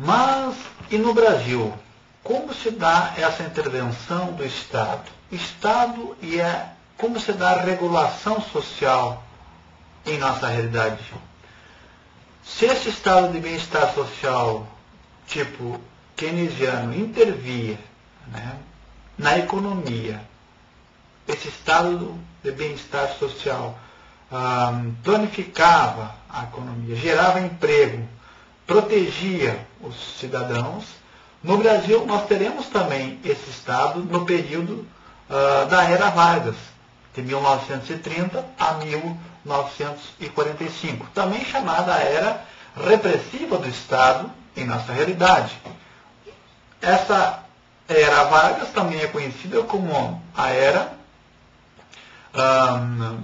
Mas, e no Brasil? Como se dá essa intervenção do Estado? Estado como se dá a regulação social em nossa realidade? Se esse estado de bem-estar social, tipo keynesiano, intervia, né, na economia, esse estado de bem-estar social planificava a economia, gerava emprego, protegia os cidadãos, no Brasil nós teremos também esse estado no período da Era Vargas, de 1930 a 1945, também chamada Era Repressiva do Estado em nossa realidade. Essa Era Vargas também é conhecida como a Era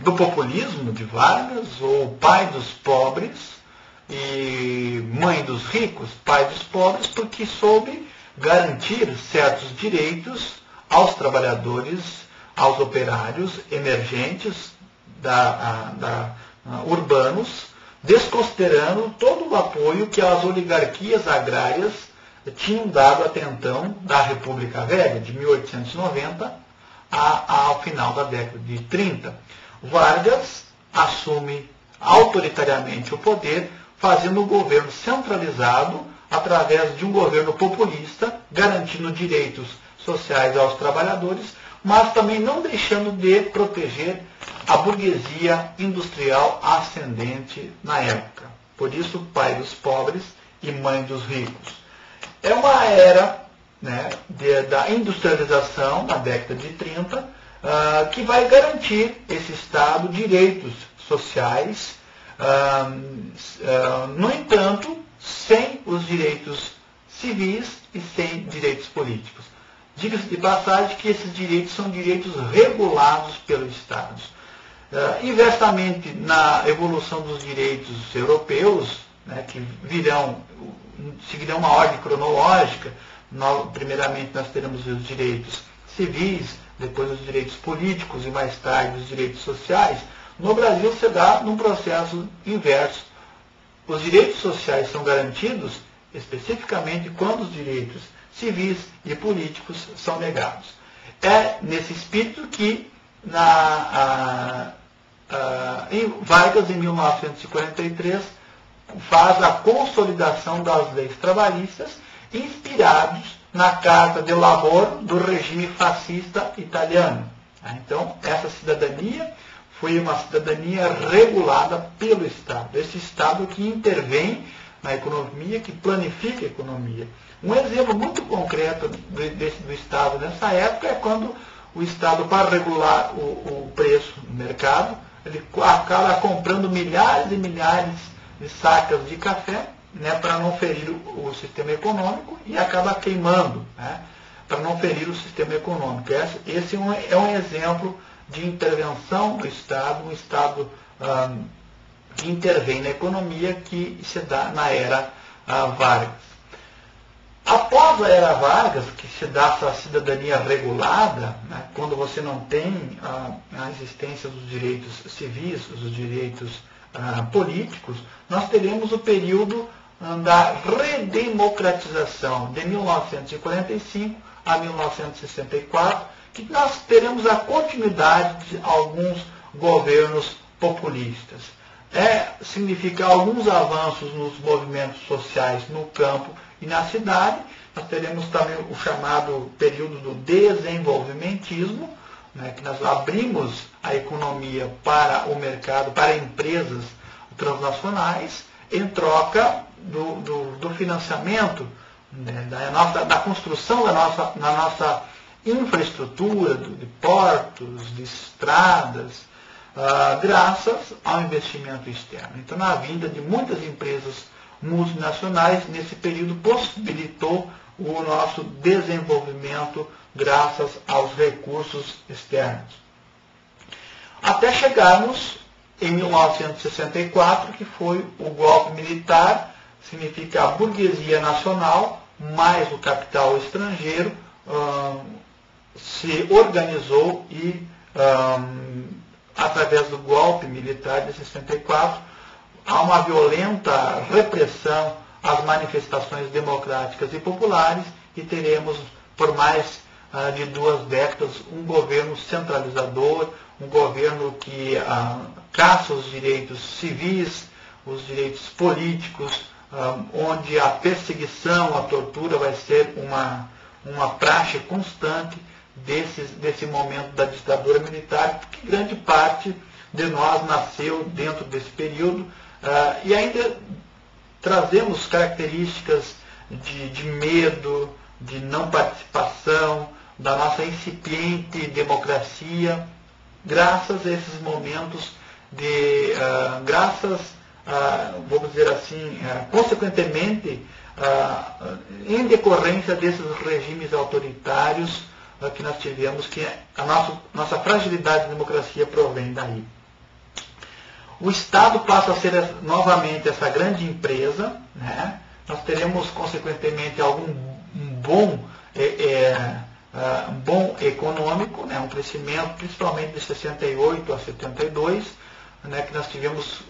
do populismo de Vargas, ou pai dos pobres e mãe dos ricos, pai dos pobres, porque soube garantir certos direitos aos trabalhadores, aos operários emergentes urbanos, desconsiderando todo o apoio que as oligarquias agrárias tinham dado até então da República Velha, de 1890 ao final da década de 30. Vargas assume autoritariamente o poder, fazendo um governo centralizado através de um governo populista, garantindo direitos sociais aos trabalhadores, mas também não deixando de proteger a burguesia industrial ascendente na época. Por isso, pai dos pobres e mãe dos ricos. É uma era, né, da industrialização, na década de 30, que vai garantir esse Estado direitos sociais, no entanto, sem os direitos civis e sem direitos políticos. Diga-se de passagem que esses direitos são direitos regulados pelo Estado. Inversamente, na evolução dos direitos europeus, né, que seguirão uma ordem cronológica, primeiramente nós teremos os direitos civis, depois os direitos políticos e mais tarde os direitos sociais. No Brasil se dá num processo inverso. Os direitos sociais são garantidos especificamente quando os direitos civis e políticos são negados. É nesse espírito que Vargas, em 1943, faz a consolidação das leis trabalhistas, inspirados na Carta de Lavoro do regime fascista italiano. Então, essa cidadania foi uma cidadania regulada pelo Estado. Esse Estado que intervém na economia, que planifica a economia. Um exemplo muito concreto do Estado nessa época é quando o Estado, para regular o preço no mercado, ele acaba comprando milhares e milhares de sacas de café, né, para não ferir o sistema econômico, e acaba queimando, né, para não ferir o sistema econômico. Esse é um exemplo de intervenção do Estado, um Estado que intervém na economia, que se dá na Era Vargas. Após a Era Vargas, que se dá essa cidadania regulada, né, quando você não tem a existência dos direitos civis, dos direitos políticos, nós teremos o período da redemocratização de 1945 a 1964, que nós teremos a continuidade de alguns governos populistas. Significa alguns avanços nos movimentos sociais no campo e na cidade. Nós teremos também o chamado período do desenvolvimentismo, né, que nós abrimos a economia para o mercado, para empresas transnacionais, em troca do financiamento, né, da construção da nossa infraestrutura, de portos, de estradas, graças ao investimento externo. Então, a vinda de muitas empresas multinacionais, nesse período, possibilitou o nosso desenvolvimento graças aos recursos externos. Até chegarmos em 1964, que foi o golpe militar, significa a burguesia nacional, mais o capital estrangeiro, se organizou e, através do golpe militar de 64, há uma violenta repressão as manifestações democráticas e populares e teremos, por mais de 2 décadas, um governo centralizador, um governo que caça os direitos civis, os direitos políticos, onde a perseguição, a tortura vai ser uma praxe constante desse momento da ditadura militar, porque grande parte de nós nasceu dentro desse período, e ainda trazemos características de medo, de não participação, da nossa incipiente democracia, graças a esses momentos vamos dizer assim, consequentemente, em decorrência desses regimes autoritários que nós tivemos, que a nossa fragilidade de democracia provém daí. O Estado passa a ser novamente essa grande empresa, né? Nós teremos, consequentemente, um bom econômico, né? Um crescimento, principalmente de 68 a 72, né? Que nós tivemos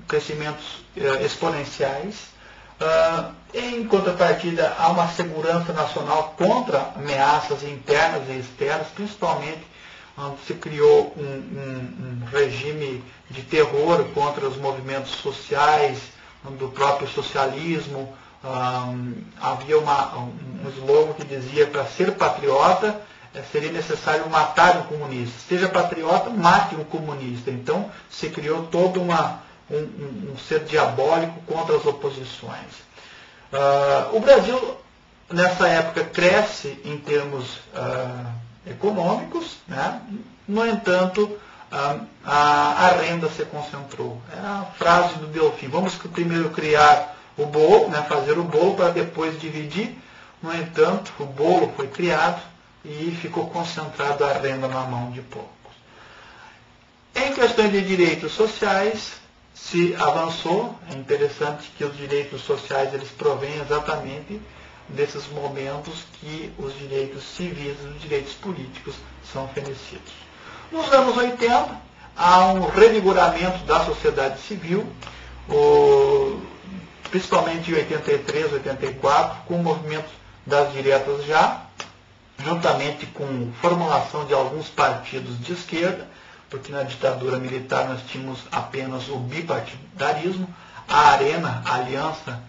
crescimentos exponenciais. Em contrapartida, há uma segurança nacional contra ameaças internas e externas, principalmente onde se criou um regime de terror contra os movimentos sociais, do próprio socialismo. Havia um slogan que dizia que para ser patriota seria necessário matar um comunista. Seja patriota, mate um comunista. Então se criou todo um ser diabólico contra as oposições. O Brasil, nessa época, cresce em termos econômicos, né? No entanto, a renda se concentrou. É a frase do Delfim: vamos primeiro criar o bolo, né? Fazer o bolo para depois dividir. No entanto, o bolo foi criado e ficou concentrado a renda na mão de poucos. Em questões de direitos sociais, se avançou. É interessante que os direitos sociais eles provêm exatamente desses momentos que os direitos civis e os direitos políticos são fenecidos. Nos anos 80, há um revigoramento da sociedade civil, principalmente em 83, 84, com o movimento das diretas já, juntamente com formulação de alguns partidos de esquerda, porque na ditadura militar nós tínhamos apenas o bipartidarismo, a ARENA, a Aliança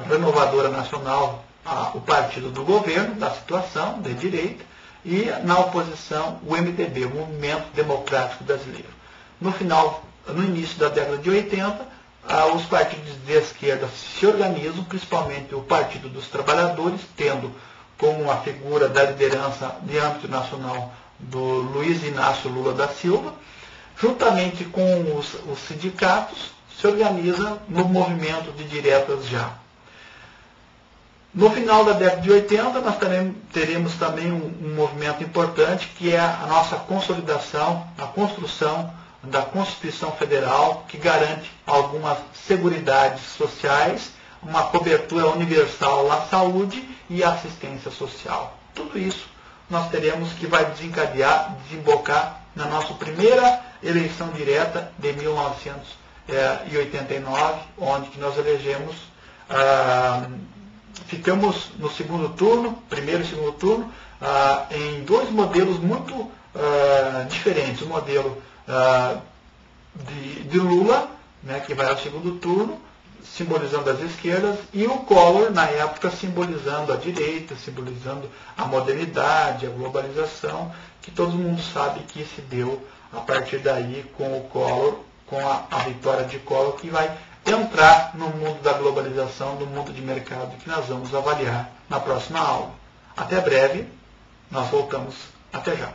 Renovadora Nacional, o partido do governo, da situação, de direita, e na oposição o MDB, o Movimento Democrático Brasileiro. No início da década de 80, os partidos de esquerda se organizam, principalmente o Partido dos Trabalhadores, tendo como a figura da liderança de âmbito nacional do Luiz Inácio Lula da Silva, juntamente com os sindicatos, se organiza no movimento de diretas já. No final da década de 80, nós teremos também um movimento importante, que é a nossa consolidação, a construção da Constituição Federal, que garante algumas seguridades sociais, uma cobertura universal à saúde e à assistência social. Tudo isso nós teremos que vai desembocar na nossa primeira eleição direta de 1989, onde nós elegemos, ficamos no segundo turno, primeiro e segundo turno, em 2 modelos muito diferentes. O modelo de Lula, né, que vai ao segundo turno, simbolizando as esquerdas, e o Collor, na época, simbolizando a direita, simbolizando a modernidade, a globalização, que todo mundo sabe que se deu a partir daí com o Collor, com a vitória de Collor, que vai entrar no mundo da globalização, no mundo de mercado, que nós vamos avaliar na próxima aula. Até breve, nós voltamos. Até já.